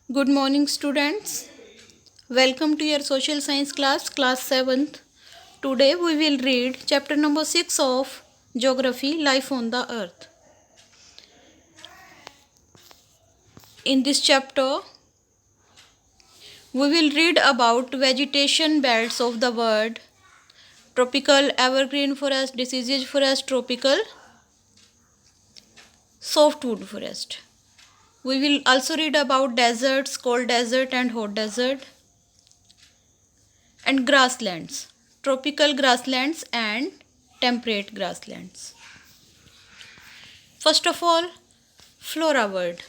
Good morning, students. Welcome to your social science class, class 7th. Today we will read chapter number 6 of Geography, Life on the Earth. In this chapter, we will read about vegetation belts of the world, tropical evergreen forest, deciduous forest, tropical softwood forest. We will also read about deserts, cold desert and hot desert, and grasslands, tropical grasslands and temperate grasslands. First of all, flora world.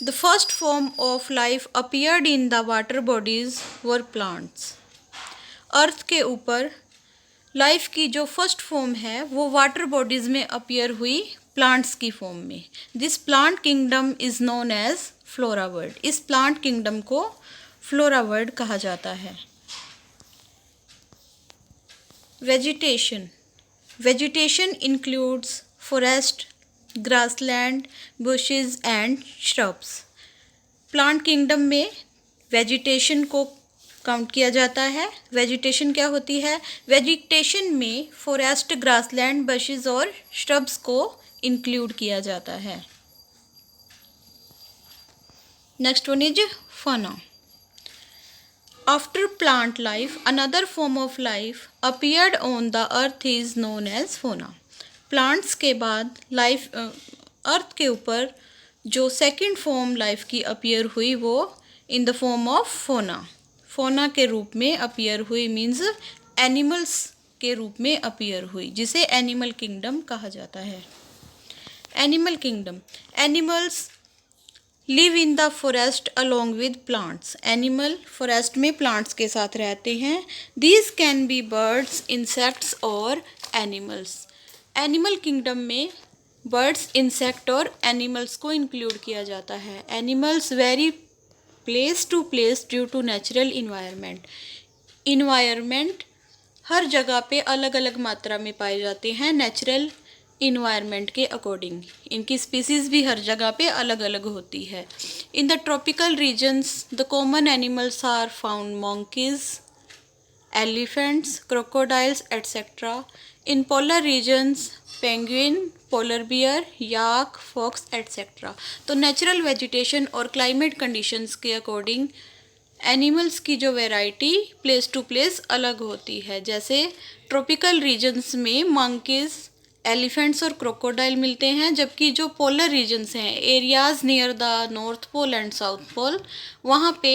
The first form of life appeared in the water bodies were plants. अर्थ के ऊपर life की जो first form है वो water bodies में appear हुई plants की form में. This plant kingdom is known as flora world. इस प्लांट किंगडम को फ्लोरा वर्ल्ड कहा जाता है. Vegetation. Vegetation includes forest, grassland, bushes and shrubs. Plant kingdom में वेजिटेशन को काउंट किया जाता है. वेजिटेशन क्या होती है? वेजिटेशन में फॉरेस्ट, ग्रासलैंड, बशेस और श्रब्स को इंक्लूड किया जाता है. Next one is fauna. After plant life, another form of life appeared on the earth is known as fauna. Plants के बाद लाइफ अर्थ के ऊपर जो सेकंड फॉर्म लाइफ की अपीयर हुई वो इन द फॉर्म ऑफ फोना. फोना के रूप में अपीयर हुई मीन्स एनिमल्स के रूप में अपीयर हुई, जिसे एनिमल किंगडम कहा जाता है. Animal kingdom. Animals live in the forest along with plants. Animal forest में प्लांट्स के साथ रहते हैं. These can be birds, insects और एनिमल्स. एनिमल किंगडम में बर्ड्स, इंसेक्ट और एनिमल्स को इंक्लूड किया जाता है. Animals vary place to place due to natural environment. Environment हर जगह पे अलग अलग मात्रा में पाए जाते हैं नेचुरल इन्वायरमेंट के अकॉर्डिंग. इनकी स्पीसीज भी हर जगह पे अलग अलग होती है. In the tropical regions the common animals are found monkeys, elephants, crocodiles, etc. In polar regions penguin, polar bear, yak, fox, etc. तो नेचुरल वेजिटेशन और क्लाइमेट कंडीशंस के अकॉर्डिंग एनिमल्स की जो वैरायटी प्लेस टू प्लेस अलग होती है. जैसे tropical regions में मंकीज, एलिफेंट्स और क्रोकोडाइल मिलते हैं, जबकि जो पोलर रीजन्स हैं, areas near the north pole and south pole, वहाँ पे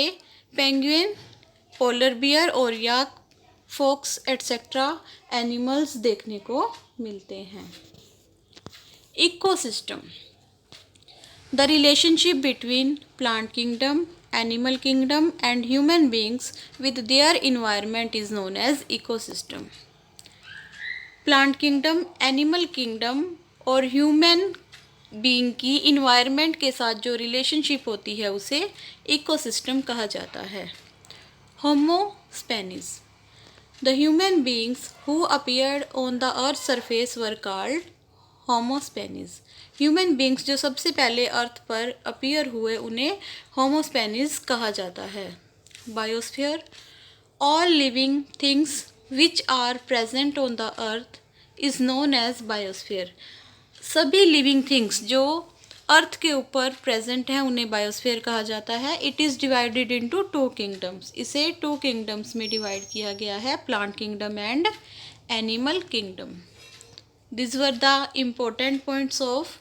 पेंगुइन, पोलर बियर और याक, फॉक्स एट्सेट्रा एनिमल्स देखने को मिलते हैं. Ecosystem. The relationship between plant kingdom, animal kingdom and human beings with their environment is known as ecosystem. Plant kingdom, animal kingdom और human being की environment के साथ जो रिलेशनशिप होती है उसे इकोसिस्टम कहा जाता है. Homo sapiens. The human beings who appeared on the earth surface were called homo sapiens. Human beings जो सबसे पहले अर्थ पर अपीयर हुए उन्हें होमो स्पेनिस कहा जाता है. Biosphere. All living things which are present on the earth is known as biosphere. सभी लिविंग थिंग्स जो अर्थ के ऊपर प्रेजेंट हैं उन्हें बायोस्फीयर कहा जाता है. It is divided into two kingdoms. इसे टू किंगडम्स में डिवाइड किया गया है, plant kingdom and animal kingdom. This were the important points of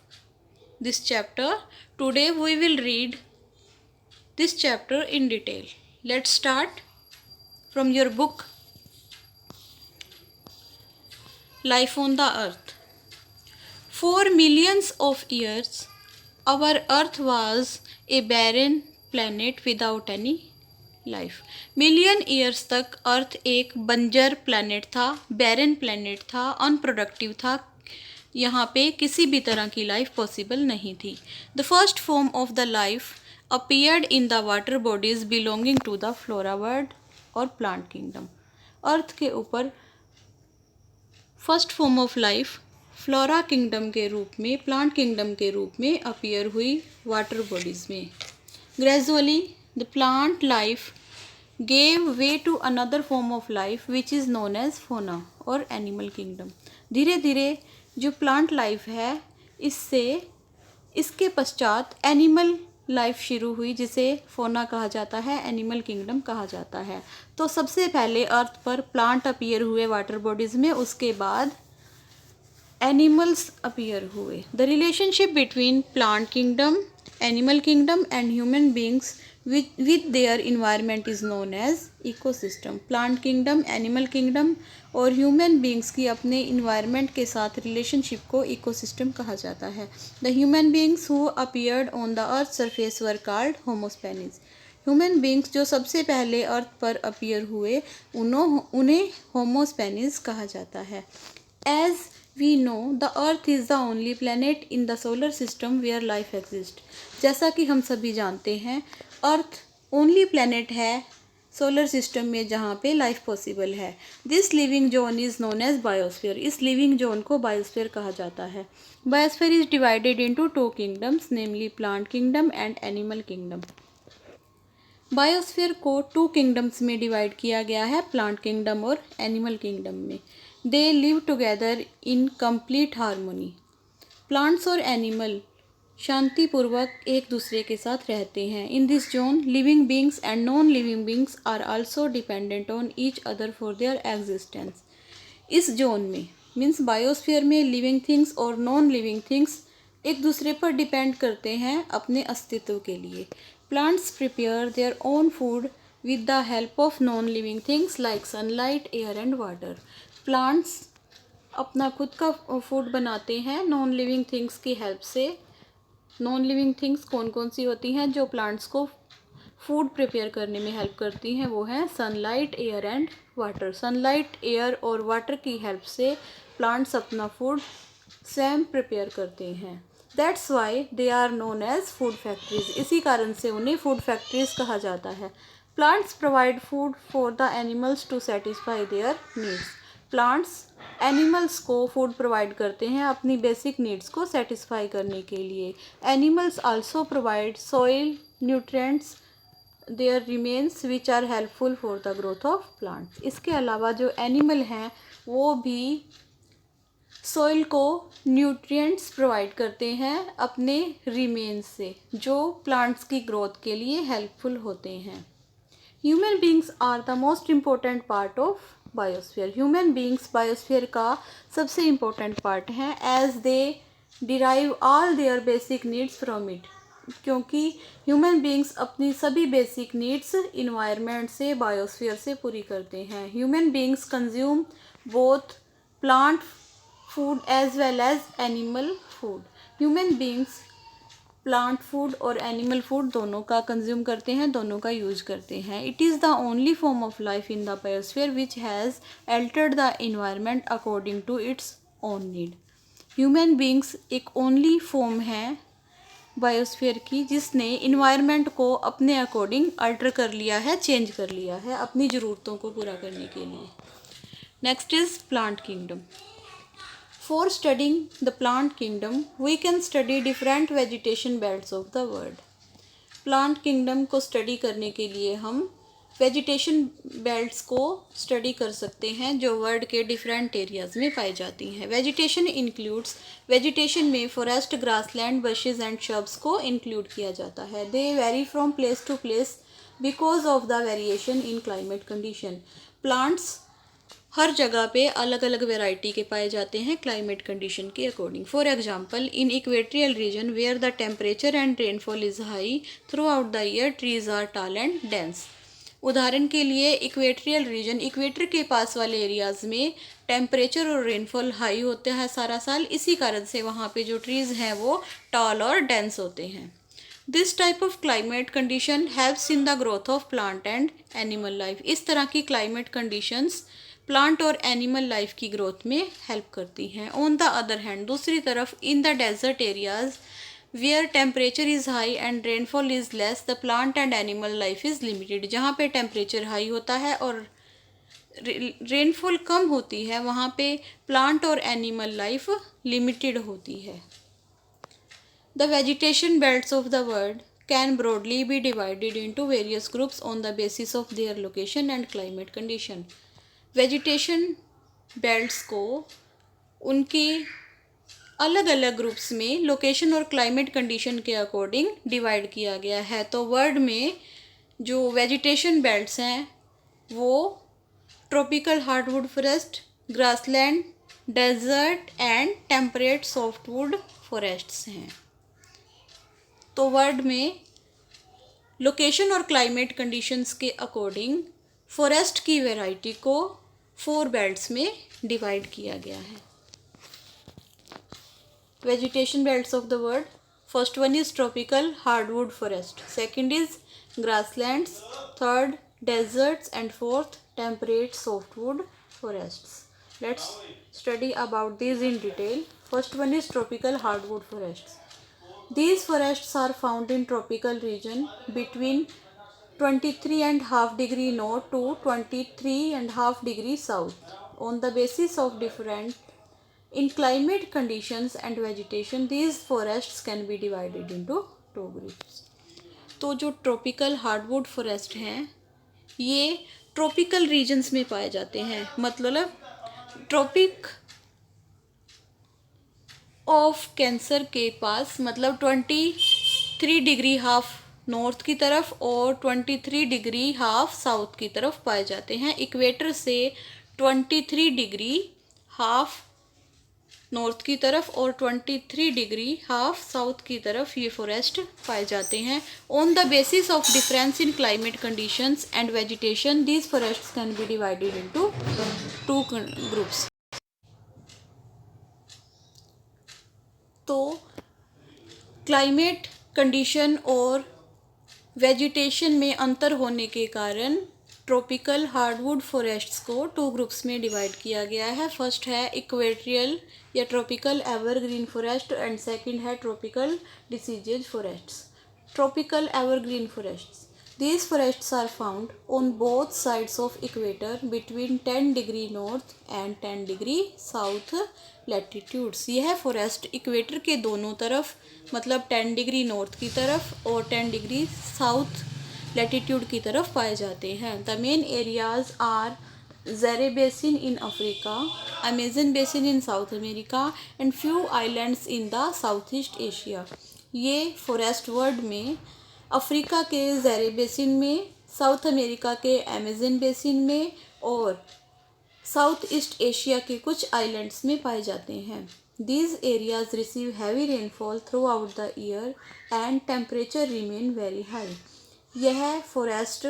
this chapter. Today we will read this chapter in detail. Let's start from your book Life on the Earth. For millions of years, our Earth was a barren planet without any life. Million years तक अर्थ एक बंजर planet था, बैरन planet था, unproductive था. यहाँ पे किसी भी तरह की लाइफ पॉसिबल नहीं थी. The first form of the life appeared in the water bodies belonging to the flora world और प्लांट किंगडम. अर्थ के ऊपर first form of life flora kingdom के रूप में, प्लांट किंगडम के रूप में अपीयर हुई वाटर बॉडीज़ में. Gradually, the plant life gave way to another form of life which is known as fauna और animal kingdom. धीरे धीरे जो प्लांट लाइफ है इससे इसके पश्चात एनिमल लाइफ शुरू हुई जिसे फोना कहा जाता है, एनिमल किंगडम कहा जाता है. तो सबसे पहले अर्थ पर प्लांट अपीयर हुए वाटर बॉडीज में, उसके बाद एनिमल्स अपीयर हुए. The relationship between plant kingdom, animal kingdom and human beings with their environment is known as ecosystem. Plant kingdom, animal kingdom और ह्यूमन बींग्स की अपने इन्वायरमेंट के साथ रिलेशनशिप को इकोसिस्टम कहा जाता है. The human beings who appeared on the earth surface were called homo sapiens. Human beings जो सबसे पहले अर्थ पर अपीयर हुए उन्हें होमोस्पेनिस कहा जाता है. As we know the earth is the only planet in the solar system where life exist. जैसा कि हम सभी जानते हैं अर्थ ओनली प्लैनेट है सोलर सिस्टम में जहाँ पे लाइफ पॉसिबल है. This living zone is known as biosphere. इस लिविंग जोन को बायोस्फीयर कहा जाता है. Biosphere is divided into 2 kingdoms, namely plant kingdom and animal kingdom. Biosphere को 2 किंगडम्स में डिवाइड किया गया है, प्लांट किंगडम और एनिमल किंगडम में. They live together in complete harmony. Plants और एनिमल शांतिपूर्वक एक दूसरे के साथ रहते हैं. In this zone living beings and non living beings are also dependent on each other for their existence. इस जोन में मीन्स बायोस्फीयर में लिविंग थिंग्स और नॉन लिविंग थिंग्स एक दूसरे पर डिपेंड करते हैं अपने अस्तित्व के लिए. Plants prepare their own food with the help of non living things like sunlight, air and water. Plants अपना खुद का फूड बनाते हैं नॉन लिविंग थिंग्स की हेल्प से. नॉन लिविंग थिंग्स कौन कौन सी होती हैं जो प्लांट्स को फूड प्रिपेयर करने में हेल्प करती हैं? वो हैं sunlight, air and water. Sunlight, air और वाटर की हेल्प से प्लांट्स अपना फूड स्वयं प्रिपेयर करते हैं. That's why they are known as food factories. इसी कारण से उन्हें फूड फैक्ट्रीज कहा जाता है. Plants provide food for the animals to satisfy their needs. Plants animals को फूड प्रोवाइड करते हैं अपनी बेसिक नीड्स को सेटिस्फाई करने के लिए. Animals also provide soil, nutrients, their remains which are helpful for the growth of plants. इसके अलावा जो एनिमल हैं वो भी सॉइल को न्यूट्रिएंट्स प्रोवाइड करते हैं अपने रिमेन्स से जो प्लांट्स की ग्रोथ के लिए हेल्पफुल होते हैं. Human beings are the most important part of biosphere. Human beings biosphere का सबसे इम्पोर्टेंट पार्ट हैं as they derive all their basic needs from it. क्योंकि ह्यूमन बींग्स अपनी सभी बेसिक नीड्स इन्वायरमेंट से, बायोस्फीयर से पूरी करते हैं. Human beings consume both plant food as well as animal food. Human beings plant food और एनिमल फूड दोनों का कंज्यूम करते हैं, दोनों का यूज करते हैं. It is the only form of life in the biosphere which has altered the environment according to its own need. Human beings एक ओनली फॉर्म है बायोस्फीयर की जिसने इन्वायरमेंट को अपने अकॉर्डिंग अल्टर कर लिया है, चेंज कर लिया है अपनी ज़रूरतों को पूरा करने के लिए. Next is plant kingdom. For studying the plant kingdom, we can study different vegetation belts of the world. Plant kingdom को study करने के लिए हम vegetation belts को study कर सकते हैं जो world के different areas में पाई जाती हैं. Vegetation includes, vegetation में forest, grassland, bushes and shrubs को include किया जाता है. They vary from place to place because of the variation in climate condition. Plants हर जगह पे अलग अलग वेराइटी के पाए जाते हैं क्लाइमेट कंडीशन के according. For example in equatorial region where the temperature and rainfall is high throughout the year, trees are tall and dense. उदाहरण के लिए इक्वेटोरियल रीजन, इक्वेटर के पास वाले एरियाज़ में टेम्परेचर और रेनफॉल हाई होता है सारा साल, इसी कारण से वहाँ पे जो ट्रीज़ हैं वो टॉल और डेंस होते हैं. This type of climate condition helps in the growth of plant and animal life. इस तरह की क्लाइमेट कंडीशंस प्लांट और एनिमल लाइफ की ग्रोथ में हेल्प करती हैं. ऑन द अदर हैंड, दूसरी तरफ in the desert areas where temperature is high and rainfall is less, the plant and animal life is limited. जहाँ पे टेम्परेचर हाई होता है और रेनफॉल कम होती है वहाँ पे प्लांट और एनिमल लाइफ लिमिटेड होती है. The vegetation belts of the world can broadly be divided into various groups on the basis of their location and climate condition. Vegetation belts को उनकी अलग अलग ग्रुप्स में लोकेशन और क्लाइमेट कंडीशन के according divide किया गया है। तो वर्ल्ड में जो वेजिटेशन बेल्ट्स हैं वो tropical hardwood forest, grassland, desert and temperate softwood forests हैं। तो वर्ल्ड में लोकेशन और क्लाइमेट कंडीशंस के अकॉर्डिंग फॉरेस्ट की वैरायटी को 4 बेल्ट्स में डिवाइड किया गया है। Vegetation belts of the world, first one is tropical hardwood forest, second is grasslands, third deserts and fourth temperate softwood forests. Let's study about these in detail. First one is tropical hardwood forests. These forests are found in tropical region between 23.5 degree north to 23.5 degree south. On the basis of different in climate conditions and vegetation, these forests can be divided into 2 groups. तो जो tropical hardwood forest हैं ये tropical regions में पाए जाते हैं, मतलब tropic of cancer के पास, मतलब 23 डिग्री हाफ नॉर्थ की तरफ और 23 डिग्री हाफ साउथ की तरफ पाए जाते हैं। इक्वेटर से 23 डिग्री हाफ नॉर्थ की तरफ और 23 डिग्री हाफ साउथ की तरफ ये फॉरेस्ट पाए जाते हैं। On the basis of difference in climate conditions and vegetation, these forests can be divided into 2 groups. तो क्लाइमेट कंडीशन और वेजिटेशन में अंतर होने के कारण ट्रॉपिकल हार्डवुड फॉरेस्ट्स को 2 ग्रुप्स में डिवाइड किया गया है. फर्स्ट है इक्वेटोरियल या tropical evergreen forest and second है tropical deciduous forests. Tropical evergreen forests, these forests are found on both sides of equator between 10 degree north and 10 degree south latitudes. यह forest equator के दोनों तरफ, मतलब 10 degree north की तरफ और 10 degree south latitude की तरफ पाए जाते हैं. द मेन एरियाज आर ज़ेरे basin in Africa, Amazon basin in south America and few islands in the south east Asia. ये फॉरेस्ट वर्ल्ड में अफ्रीका के ज़ेरे बेसिन में, साउथ अमेरिका के अमेजन बेसिन में और साउथ ईस्ट एशिया के कुछ आइलैंड्स में पाए जाते हैं. These areas receive heavy rainfall throughout the year and temperature remain very high. यह फॉरेस्ट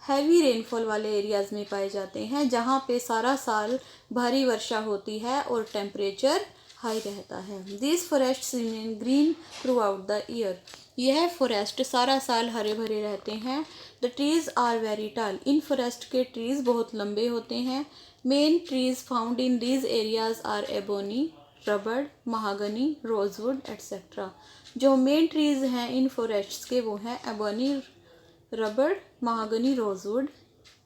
हैवी रेनफॉल वाले एरियाज़ में पाए जाते हैं जहाँ पे सारा साल भारी वर्षा होती है और टेम्परेचर हाई रहता है. These forests remain green throughout the year. यह फॉरेस्ट सारा साल हरे भरे रहते हैं. The trees are very tall. इन फॉरेस्ट के ट्रीज़ बहुत लंबे होते हैं. Main trees found in these areas are ebony, rubber, mahogany, rosewood etcetera. जो मेन ट्रीज़ हैं इन फॉरेस्ट्स के वो हैं ebony, rubber, mahogany, rosewood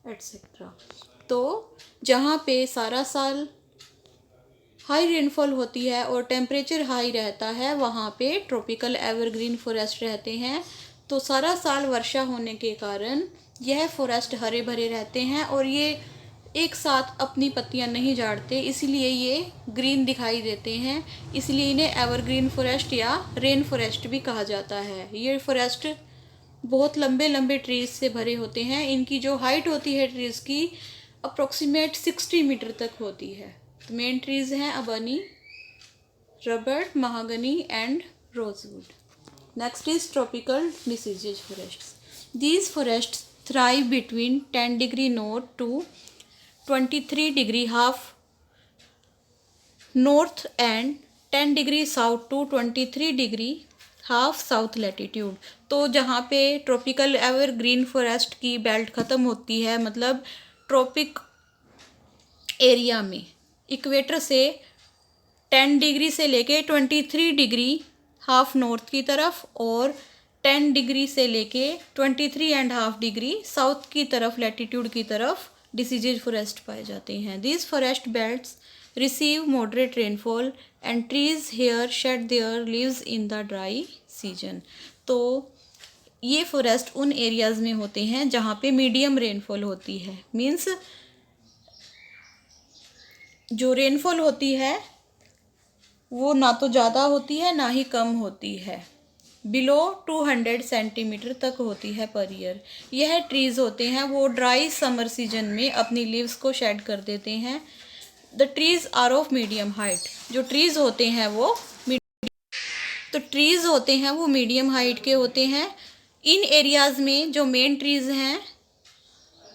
etcetera. तो जहाँ पे सारा साल हाई रेनफॉल होती है और टेम्परेचर हाई रहता है वहाँ पे ट्रॉपिकल एवरग्रीन फॉरेस्ट रहते हैं. तो सारा साल वर्षा होने के कारण यह फॉरेस्ट हरे भरे रहते हैं और ये एक साथ अपनी पत्तियां नहीं झाड़ते, इसलिए ये ग्रीन दिखाई देते हैं. इसलिए इन्हें एवरग्रीन फॉरेस्ट या रेन फॉरेस्ट भी कहा जाता है. ये फॉरेस्ट बहुत लंबे लंबे ट्रीज से भरे होते हैं. इनकी जो हाइट होती है ट्रीज़ की अप्रोक्सीमेट 60 मीटर तक होती है. तो मेन ट्रीज़ हैं ebony, rubber, mahogany and rosewood. Next is tropical deciduous forests. These forests thrive between 10 degree north to 23 degree half north and 10 degree south to 23 degree half south latitude. तो जहाँ पे tropical evergreen forest की belt ख़त्म होती है, मतलब tropic area में equator से 10 डिग्री से लेके 23 डिग्री हाफ नॉर्थ की तरफ और 10 डिग्री से लेके 23.5 डिग्री साउथ की तरफ लैटिट्यूड की तरफ डिसीजेज फॉरेस्ट पाए जाते हैं. These forest belts receive moderate rainfall and trees here shed their leaves in the dry season. तो ये फॉरेस्ट उन एरियाज़ में होते हैं जहाँ पे मीडियम रेनफॉल होती है। मीन्स जो रेनफॉल होती है वो ना तो ज़्यादा होती है ना ही कम होती है, बिलो 200 सेंटीमीटर तक होती है पर ईयर। यह ट्रीज़ होते हैं वो ड्राई समर सीजन में अपनी लीव्स को शेड कर देते हैं। The trees are of medium height. जो ट्रीज़ होते हैं वो मीडियम हाइट के होते हैं। इन एरियाज़ में जो मेन ट्रीज़ हैं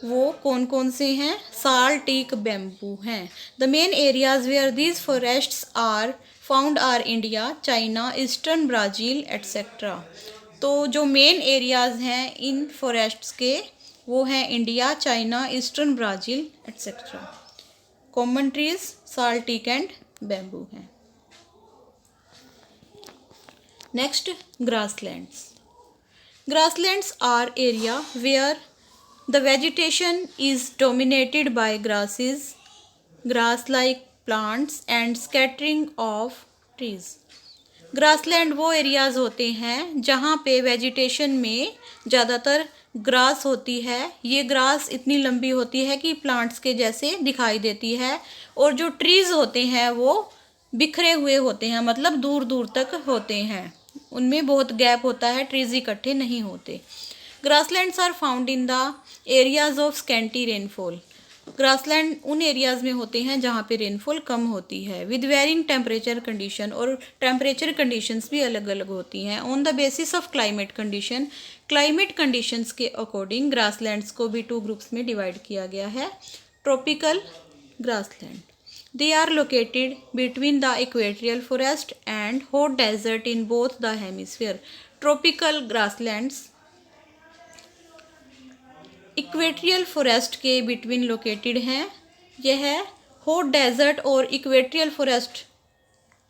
वो कौन कौन से हैं? साल, टीक, बैम्बू हैं। The main areas where these forests are found are India, China, eastern Brazil etcetera. तो जो मेन एरियाज हैं इन फॉरेस्ट्स के वो हैं India, China, eastern Brazil etcetera. Common trees साल, टीक एंड बैम्बू हैं। Next, grasslands. Grasslands are area where the vegetation is dominated by grasses, grass-like plants and scattering of trees. Grassland वो areas होते हैं जहाँ पे वेजिटेशन में ज़्यादातर grass होती है। ये ग्रास इतनी लंबी होती है कि प्लांट्स के जैसे दिखाई देती है, और जो ट्रीज़ होते हैं वो बिखरे हुए होते हैं, मतलब दूर दूर तक होते हैं, उनमें बहुत गैप होता है, ट्रीज इकट्ठे नहीं होते। Grasslands are found in the areas of scanty rainfall. Grassland उन एरियाज़ में होते हैं जहाँ पे रेनफॉल कम होती है, विद वेरिंग टेम्परेचर कंडीशन, और टेम्परेचर कंडीशंस भी अलग अलग होती हैं। On the basis of climate condition, climate conditions के अकॉर्डिंग ग्रासलैंड्स को भी 2 ग्रुप्स में डिवाइड किया गया है। Tropical grassland, they are located between the equatorial forest and hot desert in both the hemisphere. Tropical grasslands equatorial forest के between located हैं। यह हॉट डेजर्ट और इक्वेट्रियल फॉरेस्ट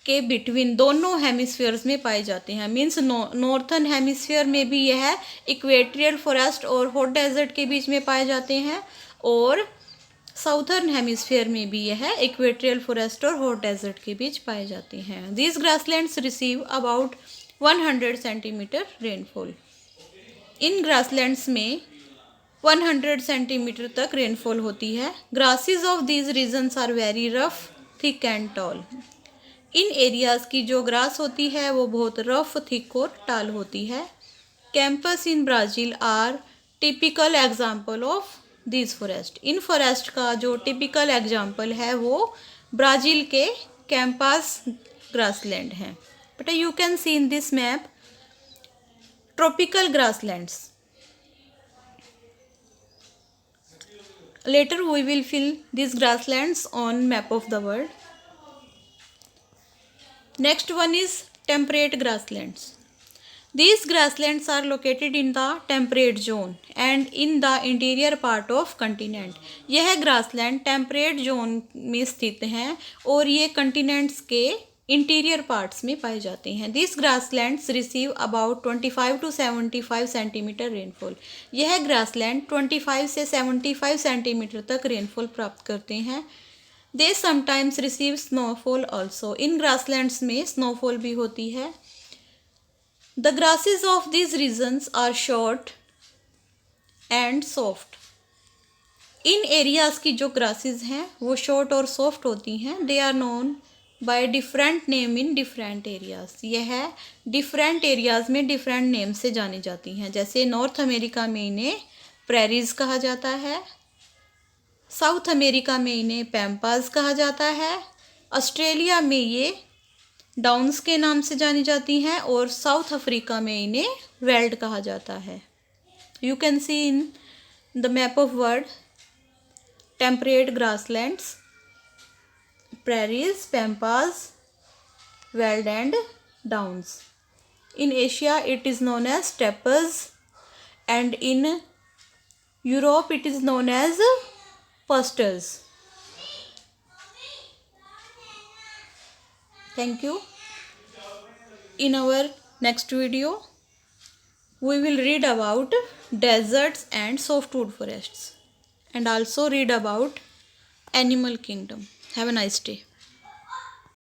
के बिटवीन दोनों हेमिस्फीयर्स में पाए जाते हैं। मीन्स नॉर्थन हेमिस्फीयर में भी यह इक्वेट्रियल फॉरेस्ट और हॉट डेजर्ट के बीच में पाए जाते हैं, और साउथर्न हेमिस्फीयर में भी यह इक्वेट्रियल फॉरेस्ट और हॉट डेजर्ट के बीच पाए जाते हैं। These grasslands receive about 100 centimetre rainfall. इन ग्रासलैंड्स में 100 सेंटीमीटर तक रेनफॉल होती है। Grasses of these regions are very rough, thick and tall. इन एरियाज़ की जो ग्रास होती है वो बहुत रफ, थिक और टाल होती है। Campos in Brazil are typical example of this forest. इन फॉरेस्ट का जो टिपिकल एग्जाम्पल है वो ब्राज़ील के कैंपस ग्रासलैंड हैं। But you can see in this map tropical grasslands. Later we will fill these grasslands on map of the world. Next one is temperate grasslands. These grasslands are located in the temperate zone and in the interior part of continent. यह grassland temperate zone में स्थित हैं और ये continents के interior parts में पाए जाते हैं। This grasslands receive about 25 to 75 centimetre rainfall. यह ग्रासलैंड 25 से 75 सेंटीमीटर तक रेनफॉल प्राप्त करते हैं। They sometimes receive snowfall also. इन ग्रासलैंड्स में स्नोफॉल भी होती है। The grasses of this regions are short and soft. इन एरियाज़ की जो ग्रासेस हैं वो शॉर्ट और सॉफ्ट होती हैं। They are known by different name in different areas. यह डिफरेंट एरियाज़ में डिफरेंट नेम से जानी जाती हैं। जैसे नॉर्थ अमेरिका में इन्हें प्रेरीज कहा जाता है, साउथ अमेरिका में इन्हें पैम्पाज कहा जाता है, ऑस्ट्रेलिया में ये डाउन्स के नाम से जानी जाती हैं, और साउथ अफ्रीका में इन्हें वेल्ड कहा जाता है। You can see in the map of world temperate grasslands, prairies, pampas, veld and downs. In Asia it is known as steppes, and in Europe it is known as pastures. Thank you. In our next video we will read about deserts and softwood forests, and also read about animal kingdom. Have a nice day.